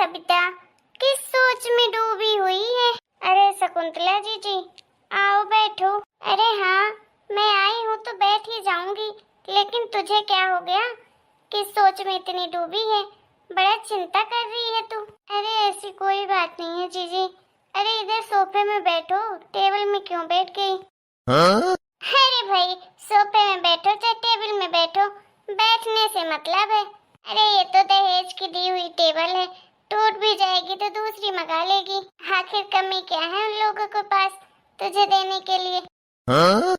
सबिता किस सोच में डूबी हुई है? अरे शकुंतला जी आओ बैठो। अरे हाँ, मैं आई हूँ तो बैठ ही जाऊंगी, लेकिन तुझे क्या हो गया? किस सोच में इतनी डूबी है? बड़ा चिंता कर रही है तू। अरे ऐसी कोई बात नहीं है जीजी। अरे इधर सोफे में बैठो, टेबल में क्यों बैठ गई? हाँ? अरे भाई, सोफे में बैठो चाहे टेबल में बैठो, बैठने से मतलब है। अरे ये तो दहेज की दी हुई टेबल है, टूट भी जाएगी तो दूसरी मंगा लेगी। आखिर कमी क्या है उन लोगों के पास तुझे देने के लिए? हाँ?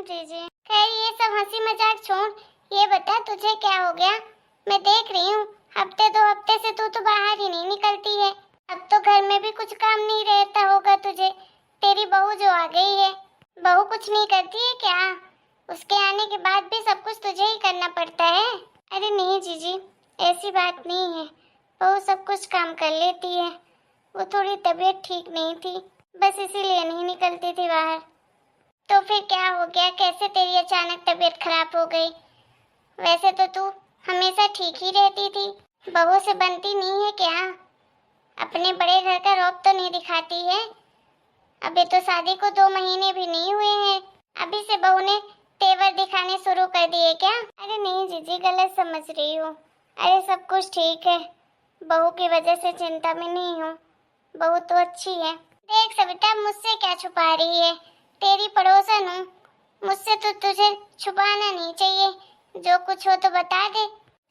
जी खैर ये सब हंसी मजाक छोड़, ये बता तुझे क्या हो गया? मैं देख रही हूँ हफ्ते 2 हफ्ते से तू तो बाहर ही नहीं निकलती है। अब तो घर में भी कुछ काम नहीं रहता होगा तुझे। तेरी बहू जो आ गई है, बहू कुछ नहीं करती है क्या? उसके आने के बाद भी सब कुछ तुझे ही करना पड़ता है? अरे नहीं जीजी, ऐसी बात नहीं है, बहू सब कुछ काम कर लेती है। वो थोड़ी तबीयत ठीक नहीं थी, बस इसीलिए नहीं निकलती थी बाहर। तो फिर क्या हो गया? कैसे तेरी अचानक तबीयत खराब हो गई? वैसे तो तू हमेशा ठीक ही रहती थी, बहू से बनती नहीं है क्या? अपने बड़े घर का रौब तो नहीं दिखाती है। अभी तो शादी को 2 महीने भी नहीं हुए हैं, अभी से बहू ने तेवर दिखाने शुरू कर दिए क्या? अरे नहीं जीजी, गलत समझ रही हो। अरे सब कुछ ठीक है, बहू की वजह से चिंता में नहीं हूँ, बहू तो अच्छी है। देख सविता, मुझसे क्या छुपा रही है? तेरी पड़ोसन हूँ, मुझसे तो तुझे छुपाना नहीं चाहिए। जो कुछ हो तो बता दे।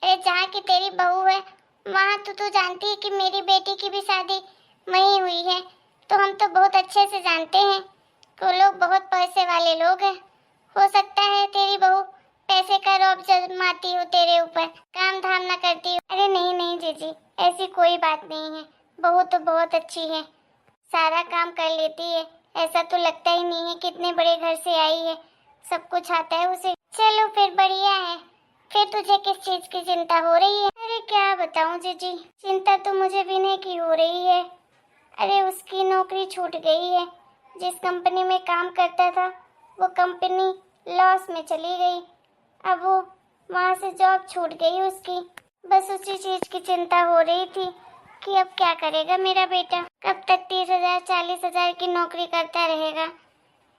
अरे जहाँ की तेरी बहू है वहाँ तो तू जानती है कि मेरी बेटी की भी शादी वहीं हुई है, तो हम तो बहुत अच्छे से जानते हैं कि वो लोग बहुत पैसे वाले लोग हैं। हो सकता है तेरी बहू पैसे का रौब जमाती हो तेरे ऊपर, काम धाम ना करती हो। अरे नहीं नहीं जीजी, ऐसी कोई बात नहीं है, बहू तो बहुत अच्छी है, सारा काम कर लेती है। ऐसा तो लगता ही नहीं है कितने बड़े घर से आई है, सब कुछ आता है उसे। चलो फिर बढ़िया है। फिर तुझे किस चीज की चिंता हो रही है? अरे क्या बताऊं जीजी, चिंता तो मुझे विनय की हो रही है। अरे उसकी नौकरी छूट गई है, जिस कंपनी में काम करता था वो कंपनी लॉस में चली गई। अब वो वहाँ से जॉब छूट गई उसकी। बस उसी चीज की चिंता हो रही थी कि अब क्या करेगा मेरा बेटा, कब तक 30,000 40,000 की नौकरी करता रहेगा।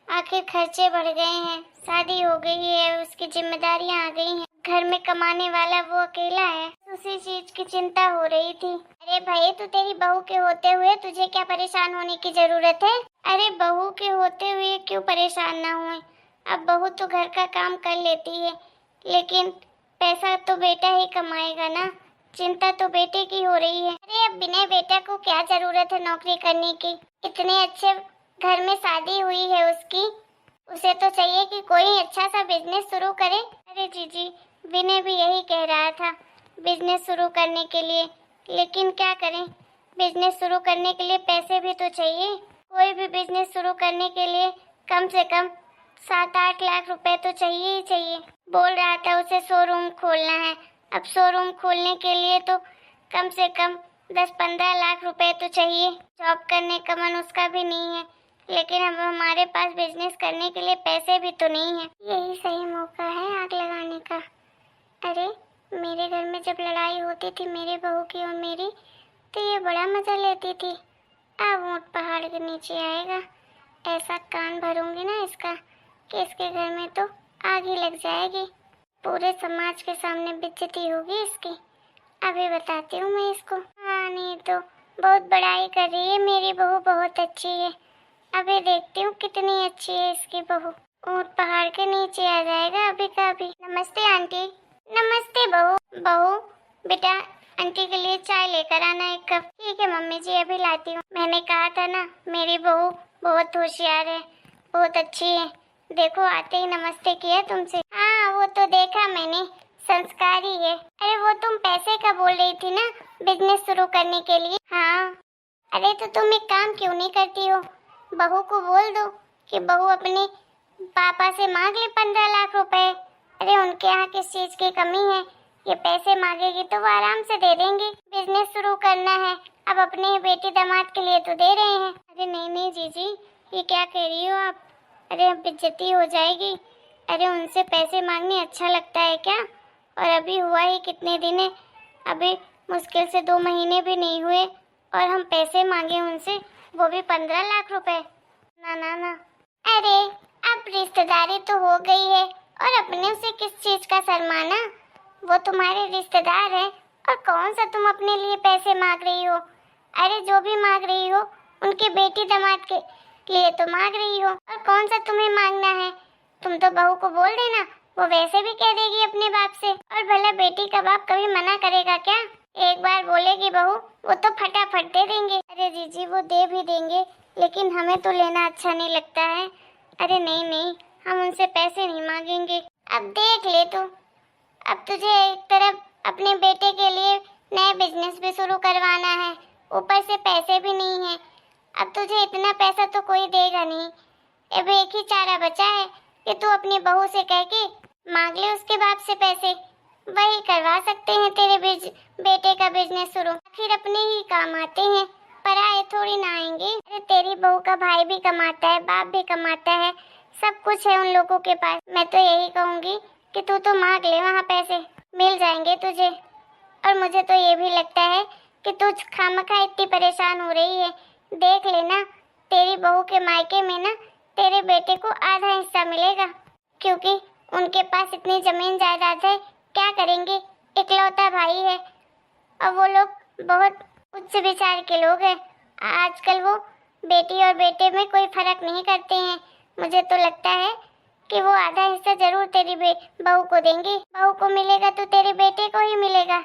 आखिर खर्चे बढ़ गए हैं, शादी हो गई है, उसकी जिम्मेदारियां आ गई हैं, घर में कमाने वाला वो अकेला है, उसी चीज की चिंता हो रही थी। अरे भाई, तू तेरी बहू के होते हुए तुझे क्या परेशान होने की जरूरत है? अरे बहू के होते हुए क्यों परेशान ना हुए? अब बहू तो घर का काम कर लेती है, लेकिन पैसा तो बेटा ही कमाएगा ना। चिंता तो बेटे की हो रही है। अरे अब बिना बेटा को क्या जरूरत है नौकरी करने की? इतने अच्छे घर में शादी हुई है उसकी, उसे तो चाहिए कि कोई अच्छा सा बिजनेस शुरू करे। अरे जीजी, विनय भी यही कह रहा था बिजनेस शुरू करने के लिए, लेकिन क्या करें, बिजनेस शुरू करने के लिए पैसे भी तो चाहिए। कोई भी बिजनेस शुरू करने के लिए कम से कम 7-8 लाख रुपए तो चाहिए ही चाहिए। बोल रहा था उसे शोरूम खोलना है। अब शोरूम खोलने के लिए तो कम से कम 10-15 लाख रुपए तो चाहिए। जॉब करने का मन उसका भी नहीं है, लेकिन अब हमारे पास बिजनेस करने के लिए पैसे भी तो नहीं है। यही सही मौका है आग लगाने का। अरे मेरे घर में जब लड़ाई होती थी मेरे बहू की और मेरी, तो ये बड़ा मजा लेती थी। अब ऊँट पहाड़ के नीचे आएगा, ऐसा कान भरूंगी ना इसका कि इसके घर में तो आग ही लग जाएगी, पूरे समाज के सामने बेइज्जती होगी इसकी। अभी बताती हूँ मैं इसको। हाँ नहीं तो बहुत बड़ाई कर रही है मेरी बहू, बहुत अच्छी है। अभी देखती हूँ कितनी अच्छी है इसकी बहू। ऊँट पहाड़ के नीचे आ जाएगा अभी का अभी। नमस्ते आंटी। नमस्ते बहू। बहू बेटा, आंटी के लिए चाय लेकर आना 1 कप। ठीक है मम्मी जी, अभी लाती हूँ। मैंने कहा था ना मेरी बहू बहुत होशियार है, बहुत अच्छी है। देखो आते ही नमस्ते किया तुमसे। हाँ वो तो देखा मैंने, संस्कारी है। अरे वो तुम पैसे का बोल रही थी ना बिजनेस शुरू करने के लिए? हाँ। अरे तो तुम एक काम क्यों नहीं करती हो, बहू को बोल दो कि बहू अपने पापा से मांग ले 15 लाख रुपए। अरे उनके यहाँ किस चीज की कमी है, ये पैसे मांगेगी तो वो आराम से दे देंगे। बिजनेस शुरू करना है, अब अपने ही बेटी दामाद के लिए तो दे रहे हैं। अरे नहीं नहीं जीजी, ये क्या कह रही हो आप? अरे अब बेइज्जती हो जाएगी। अरे उनसे पैसे मांगने अच्छा लगता है क्या? और अभी हुआ ही कितने दिन है, अभी मुश्किल से 2 महीने भी नहीं हुए और हम पैसे मांगे उनसे, वो भी 15 लाख रुपए। ना ना ना। अरे अब रिश्तेदारी तो हो गई है और अपने से किस चीज का शर्माना, वो तुम्हारे रिश्तेदार हैं और कौन सा तुम अपने लिए पैसे मांग रही हो। अरे जो भी मांग रही हो उनके बेटी दामाद के लिए तो मांग रही हो, और कौन सा तुम्हें मांगना है। तुम तो बहू को बोल देना, वो वैसे भी कह देगी अपने बाप से। और भला बेटी का बाप कभी मना करेगा क्या? एक बार बोलेगी बहू, वो तो फटाफट दे देंगे। अरे जीजी वो दे भी देंगे, लेकिन हमें तो लेना अच्छा नहीं लगता है। अरे नहीं नहीं, हम उनसे पैसे नहीं मांगेंगे। अब देख ले तू, अब तुझे एक तरफ अपने बेटे के लिए नया बिजनेस भी शुरू करवाना है, ऊपर से पैसे भी नहीं है। अब तुझे इतना पैसा तो कोई देगा नहीं। अब एक ही चारा बचा है कि तू अपनी बहू से कह के मांग ले उसके बाप से पैसे, वही करवा सकते हैं तेरे बेटे का बिजनेस शुरू। फिर अपने ही काम आते हैं, पराए थोड़ी ना आएंगे। अरे तेरी बहू का भाई भी कमाता है, बाप भी कमाता है, सब कुछ है उन लोगों के पास। मैं तो यही कहूँगी कि तू तो मांग ले, वहाँ पैसे मिल जाएंगे तुझे। और मुझे तो ये भी लगता है कि तू खामखा इतनी परेशान हो रही है। देख लेना, तेरी बहू के मायके में ना तेरे बेटे को आधा हिस्सा मिलेगा, क्योंकि उनके पास इतनी जमीन जायदाद है। क्या करेंगे, इकलौता भाई है और वो लोग बहुत उच्च विचार के लोग हैं। आजकल वो बेटी और बेटे में कोई फर्क नहीं करते हैं। मुझे तो लगता है कि वो आधा हिस्सा जरूर तेरी बहू को देंगे। बहू को मिलेगा तो तेरे बेटे को ही मिलेगा,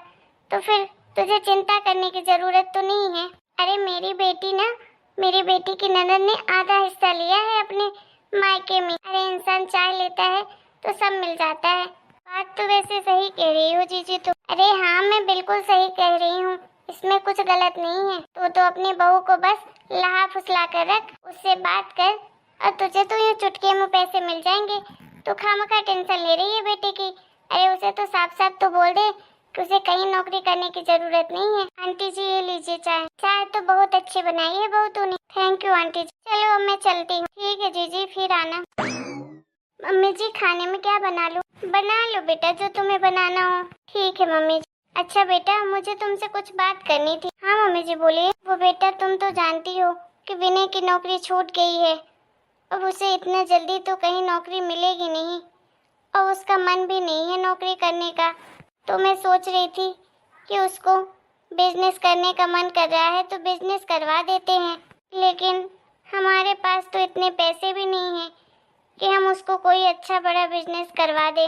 तो फिर तुझे चिंता करने की जरूरत तो नहीं है। अरे मेरी बेटी की ननद ने आधा हिस्सा लिया है अपने मायके में। अरे इंसान चाह लेता है तो सब मिल जाता है। बात तो वैसे सही कह रही हो जीजी तुम। अरे हाँ, मैं बिल्कुल सही कह रही हूँ, इसमें कुछ गलत नहीं है। तो अपनी बहू को बस लहा फुसला कर रख, उससे बात कर और तुझे तो ये चुटकी में पैसे मिल जाएंगे। तो खामखा टेंशन ले रही है बेटे की। अरे उसे तो साफ साफ तो बोल दे कि उसे कहीं नौकरी करने की जरूरत नहीं है। आंटी जी ये लीजिए चाय। चाय तो बहुत अच्छी बनाई है बहू तूने। थैंक यू आंटी जी। चलो अब मैं चलती हूँ। ठीक है जीजी, फिर आना। मम्मी जी खाने में क्या बना लूं? बना लो बेटा जो तुम्हें बनाना हो। ठीक है मम्मी जी। अच्छा बेटा, मुझे तुमसे कुछ बात करनी थी। हाँ मम्मी जी बोलिए। वो बेटा तुम तो जानती हो कि विनय की नौकरी छूट गई है, अब उसे इतना जल्दी तो कहीं नौकरी मिलेगी नहीं और उसका मन भी नहीं है नौकरी करने का। तो मैं सोच रही थी कि उसको बिजनेस करने का मन कर रहा है तो बिजनेस करवा देते हैं, लेकिन हमारे पास तो इतने पैसे भी नहीं हैं कि हम उसको कोई अच्छा बड़ा बिजनेस करवा दे।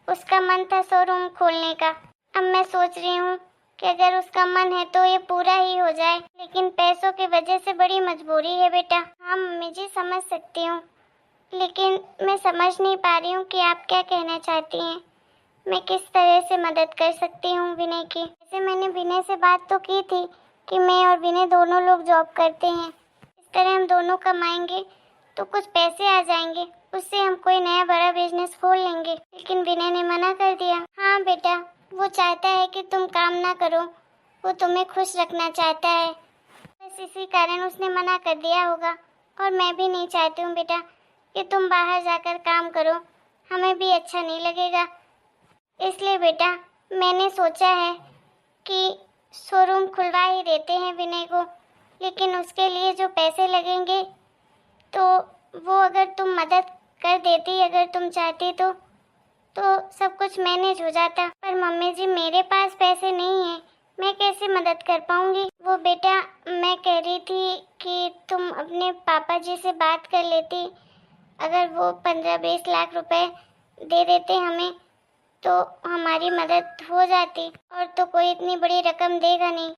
उसका मन था शोरूम खोलने का। अब मैं सोच रही हूँ कि अगर उसका मन है तो ये पूरा ही हो जाए, लेकिन पैसों की वजह से बड़ी मजबूरी है बेटा। हाँ मम्मी जी समझ सकती हूँ, लेकिन मैं समझ नहीं पा रही हूँ कि आप क्या कहना चाहती हैं। मैं किस तरह से मदद कर सकती हूँ विनय की। वैसे मैंने विनय से बात तो की थी कि मैं और विनय दोनों लोग जॉब करते हैं, इस तरह हम दोनों कमाएंगे तो कुछ पैसे आ जाएंगे, उससे हम कोई नया बड़ा बिजनेस खोल लेंगे। लेकिन विनय ने मना कर दिया। हाँ बेटा, वो चाहता है कि तुम काम ना करो, वो तुम्हें खुश रखना चाहता है, बस इसी कारण उसने मना कर दिया होगा। और मैं भी नहीं चाहती हूँ बेटा कि तुम बाहर जाकर काम करो, हमें भी अच्छा नहीं लगेगा। इसलिए बेटा मैंने सोचा है कि शोरूम खुलवा ही देते हैं विनय को, लेकिन उसके लिए जो पैसे लगेंगे तो वो अगर तुम मदद कर देती, अगर तुम चाहती तो सब कुछ मैनेज हो जाता। पर मम्मी जी मेरे पास पैसे नहीं है, मैं कैसे मदद कर पाऊंगी। वो बेटा मैं कह रही थी कि तुम अपने पापा जी से बात कर लेती, अगर वो 15-20 लाख रुपए दे देते हमें तो हमारी मदद हो जाती, और तो कोई इतनी बड़ी रकम देगा नहीं।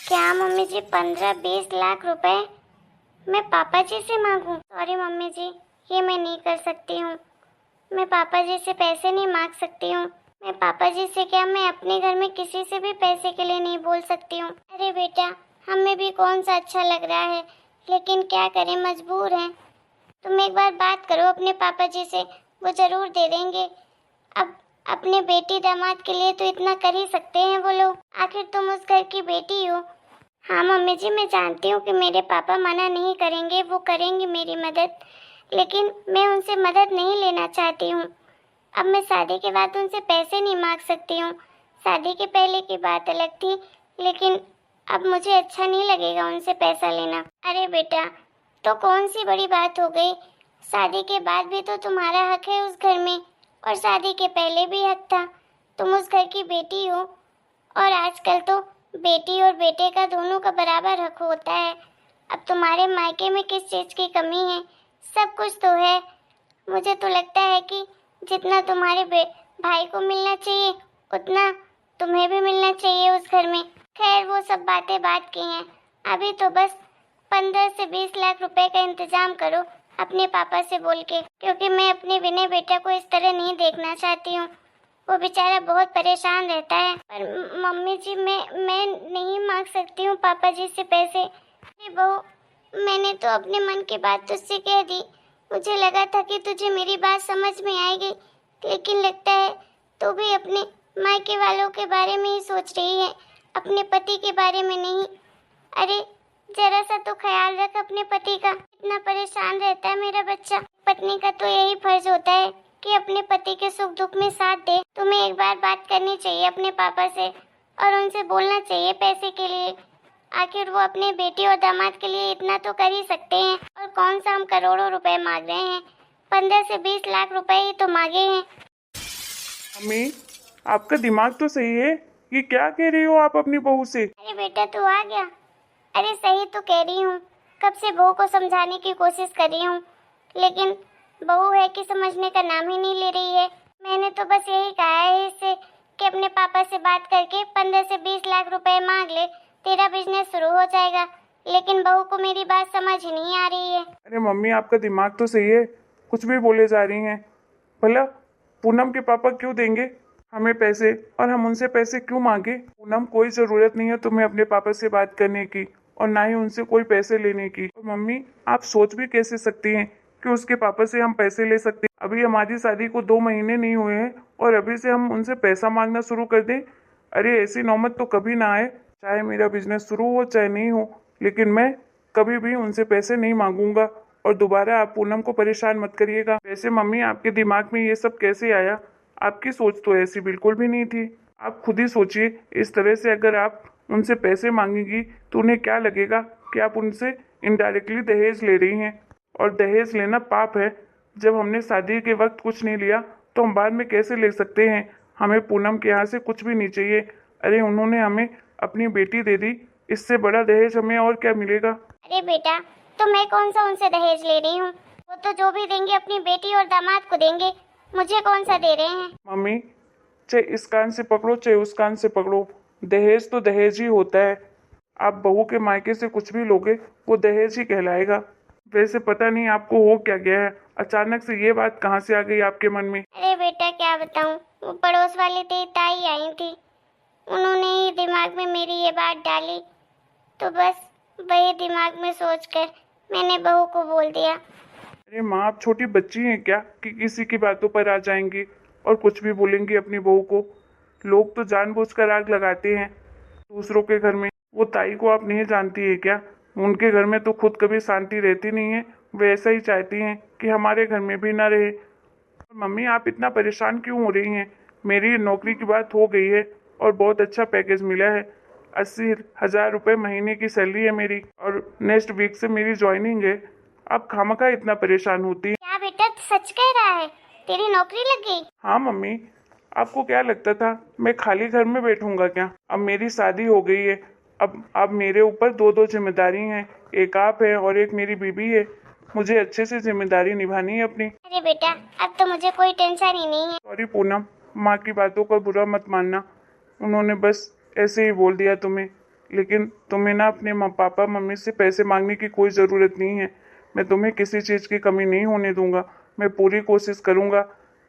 क्या मम्मी जी 15-20 लाख रुपए मैं पापा जी से मांगूं? सॉरी मम्मी जी, ये मैं नहीं कर सकती हूँ। मैं पापा जी से पैसे नहीं मांग सकती हूँ। मैं पापा जी से क्या, मैं अपने घर में किसी से भी पैसे के लिए नहीं बोल सकती हूँ। अरे बेटा हमें भी कौन सा अच्छा लग रहा है, लेकिन क्या करें, मजबूर हैं। तुम एक बार बात करो अपने पापा जी से, वो जरूर दे देंगे। अब अपने बेटी दामाद के लिए तो इतना कर ही सकते हैं वो लोग, आखिर तुम उस घर की बेटी हो। हाँ मम्मी जी मैं जानती हूँ कि मेरे पापा मना नहीं करेंगे, वो करेंगे मेरी मदद, लेकिन मैं उनसे मदद नहीं लेना चाहती हूँ। अब मैं शादी के बाद उनसे पैसे नहीं मांग सकती हूँ, शादी के पहले की बात अलग थी, लेकिन अब मुझे अच्छा नहीं लगेगा उनसे पैसा लेना। अरे बेटा, तो कौन सी बड़ी बात हो गई? शादी के बाद भी तो तुम्हारा हक है उस घर में, और शादी के पहले भी हक था। तुम उस घर की बेटी हो, और आजकल तो बेटी और बेटे का दोनों का बराबर हक होता है। अब तुम्हारे मायके में किस चीज़ की कमी है? सब कुछ तो है। मुझे तो लगता है कि जितना तुम्हारे भाई को मिलना चाहिए, उतना तुम्हें भी मिलना चाहिए उस घर में। खैर, वो सब बातें बात की हैं। अभी तो बस 15 से 20 लाख रुपए का इंतजाम करो अपने पापा से बोल के, क्योंकि मैं अपने विनय बेटा को इस तरह नहीं देखना चाहती हूँ। वो बेचारा बहुत परेशान रहता है। पर मम्मी जी, मैं नहीं मांग सकती हूँ पापा जी से पैसे। अरे बहू, मैंने तो अपने मन की बात तुझसे कह दी। मुझे लगा था कि तुझे मेरी बात समझ में आएगी, लेकिन लगता है तू भी अपने मायके वालों के बारे में ही सोच रही है, अपने पति के बारे में नहीं। अरे जरा सा तो ख्याल रख अपने पति का। इतना परेशान रहता है मेरा बच्चा। पत्नी का तो यही फर्ज होता है कि अपने पति के सुख दुख में साथ दे। तुम्हें एक बार बात करनी चाहिए अपने पापा से, और उनसे बोलना चाहिए पैसे के लिए। आखिर वो अपने बेटी और दामाद के लिए इतना तो कर ही सकते हैं। और कौन सा हम करोड़ों रुपए मांग रहे हैं, 15 से 20 लाख रुपए ही तो मांगे हैं। मम्मी, आपका दिमाग तो सही है। ये क्या कह रही हो आप अपनी बहू से? अरे बेटा, तू आ गया। अरे सही तो कह रही हूँ। कब से बहू को समझाने की कोशिश कर रही हूँ, लेकिन बहू है कि समझने का नाम ही नहीं ले रही है। मैंने तो बस यही कहा है इससे कि अपने पापा से बात करके 15 से 20 लाख रुपए मांग ले, तेरा बिजनेस शुरू हो जाएगा। लेकिन बहू को मेरी बात समझ ही नहीं आ रही है। अरे मम्मी, आपका दिमाग तो सही है, कुछ भी बोले जा रही हैं। भला पूनम के पापा क्यों देंगे हमें पैसे, और हम उनसे पैसे क्यों मांगे? पूनम, कोई ज़रूरत नहीं है तुम्हें अपने पापा से बात करने की, और ना ही उनसे कोई पैसे लेने की। और मम्मी, आप सोच भी कैसे सकती हैं कि उसके पापा से हम पैसे ले सकते हैं? अभी हमारी शादी को 2 महीने नहीं हुए हैं, और अभी से हम उनसे पैसा मांगना शुरू कर दें? अरे ऐसी नौबत तो कभी ना आए, चाहे मेरा बिजनेस शुरू हो चाहे नहीं हो, लेकिन मैं कभी भी उनसे पैसे नहीं मांगूंगा। और दोबारा आप पूनम को परेशान मत करिएगा। वैसे मम्मी, आपके दिमाग में ये सब कैसे आया? आपकी सोच तो ऐसी बिल्कुल भी नहीं थी। आप खुद ही सोचिए, इस तरह से अगर आप उनसे पैसे मांगेंगी तो उन्हें क्या लगेगा कि आप उनसे इनडायरेक्टली दहेज ले रही हैं। और दहेज लेना पाप है। जब हमने शादी के वक्त कुछ नहीं लिया तो हम बाद में कैसे ले सकते हैं? हमें पूनम के यहाँ से कुछ भी नहीं चाहिए। अरे उन्होंने हमें अपनी बेटी दे दी, इससे बड़ा दहेज हमें और क्या मिलेगा? अरे बेटा, तो मैं कौन सा उनसे दहेज ले रही हूँ? वो तो जो भी देंगे अपनी बेटी और दामाद को देंगे, मुझे कौन सा दे रहे हैं? मम्मी, चाहे इस कान से पकड़ो चाहे उस कान से पकड़ो, दहेज तो दहेज ही होता है। आप बहू के मायके से कुछ भी लोगे वो दहेज ही कहलाएगा। वैसे पता नहीं आपको हो क्या गया है, अचानक से ये बात कहाँ से आ गई आपके मन में? अरे बेटा, क्या बताऊँ, वो पड़ोस वाली तेरी ताई आई थी, उन्होंने ही दिमाग में मेरी ये बात डाली, तो बस वही दिमाग में सोचकर मैंने बहू को बोल दिया। अरे माँ, आप छोटी बच्ची हैं क्या कि किसी की बातों पर आ जाएंगी और कुछ भी बोलेंगी अपनी बहू को? लोग तो जानबूझकर आग लगाते हैं दूसरों के घर में। वो ताई को आप नहीं जानती है क्या? उनके घर में तो खुद कभी शांति रहती नहीं है, वे ऐसा ही चाहती हैं कि हमारे घर में भी ना रहे। मम्मी, आप इतना परेशान क्यों हो रही हैं? मेरी नौकरी की बात हो गई है और बहुत अच्छा पैकेज मिला है। 80,000 रुपये महीने की सैलरी है मेरी, और नेक्स्ट वीक से मेरी ज्वाइनिंग है। आप खामखा इतना परेशान होती हैं। क्या बेटा, तू सच कह रहा है? तेरी नौकरी लग गई? हाँ मम्मी, आपको क्या लगता था मैं खाली घर में बैठूंगा क्या? अब मेरी शादी हो गई है। अब मेरे ऊपर दो दो जिम्मेदारी हैं, एक आप है और एक मेरी बीबी है। मुझे अच्छे से जिम्मेदारी निभानी है अपनी। अरे बेटा, अब तो मुझे कोई टेंशन ही नहीं है। सॉरी पूनम, माँ की बातों का बुरा मत मानना, उन्होंने बस ऐसे ही बोल दिया तुम्हें। लेकिन तुम्हें ना अपने पापा मम्मी से पैसे मांगने की कोई ज़रूरत नहीं है। मैं तुम्हें किसी चीज़ की कमी नहीं होने दूंगा। मैं पूरी कोशिश करूंगा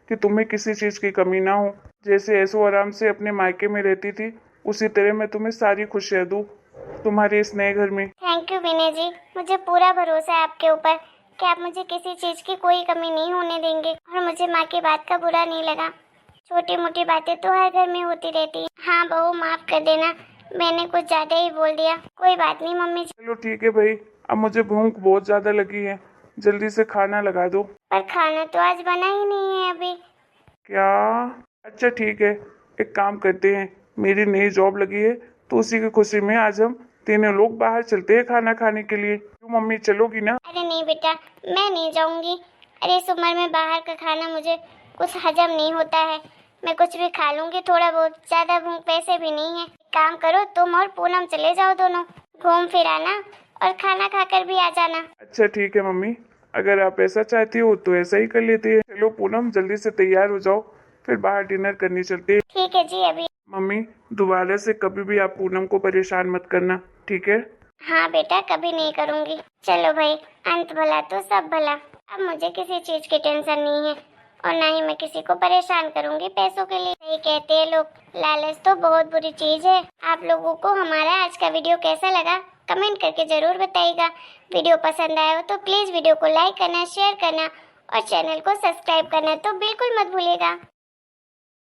कि तुम्हें किसी चीज़ की कमी ना हो। जैसे ऐशो आराम से अपने मायके में रहती थी, उसी तरह मैं तुम्हें सारी खुशियाँ दूँ तुम्हारे इस नए घर में। थैंक यू विनय जी, मुझे पूरा भरोसा है आपके ऊपर कि आप मुझे किसी चीज़ की कोई कमी नहीं होने देंगे। और मुझे माँ की बात का बुरा नहीं लगा। छोटी मोटी बातें तो हर घर में होती रहती हैं। हाँ बहू, माफ़ कर देना, मैंने कुछ ज़्यादा ही बोल दिया। कोई बात नहीं मम्मी जी। चलो ठीक है भाई, अब मुझे भूख बहुत ज़्यादा लगी है, जल्दी से खाना लगा दो। पर खाना तो आज बना ही नहीं है अभी। क्या? अच्छा ठीक है, एक काम करते हैं, मेरी नई जॉब लगी है, तो उसी की खुशी में आज हम तीनों लोग बाहर चलते हैं खाना खाने के लिए। क्यों मम्मी, चलोगी ना? अरे नहीं बेटा, मैं नहीं जाऊंगी। अरे इस उम्र में बाहर का खाना मुझे कुछ हजम नहीं होता है। मैं कुछ भी खा लूंगी थोड़ा बहुत, ज्यादा भूख वैसे भी नहीं है। एक काम करो, तुम और पूनम चले जाओ, दोनों घूम फिर आना और खाना खाकर भी आ जाना। अच्छा ठीक है मम्मी, अगर आप ऐसा चाहती हो तो ऐसा ही कर लेते हैं। चलो पूनम, जल्दी से तैयार हो जाओ, फिर बाहर डिनर करने चलते हैं। ठीक है जी। अभी मम्मी, दोबारा से कभी भी आप पूनम को परेशान मत करना, ठीक है? हाँ बेटा, कभी नहीं करूंगी। चलो भाई, अंत भला तो सब भला। अब मुझे किसी चीज की टेंशन नहीं है और ना ही मैं किसी को परेशान करूंगी पैसों के लिए। सही कहते हैं लोग, लालच तो बहुत बुरी चीज है। आप लोगों को हमारा आज का वीडियो कैसा लगा कमेंट करके जरूर बताइएगा। वीडियो पसंद आया हो तो प्लीज वीडियो को लाइक करना, शेयर करना और चैनल को सब्सक्राइब करना तो बिल्कुल मत भूलिएगा।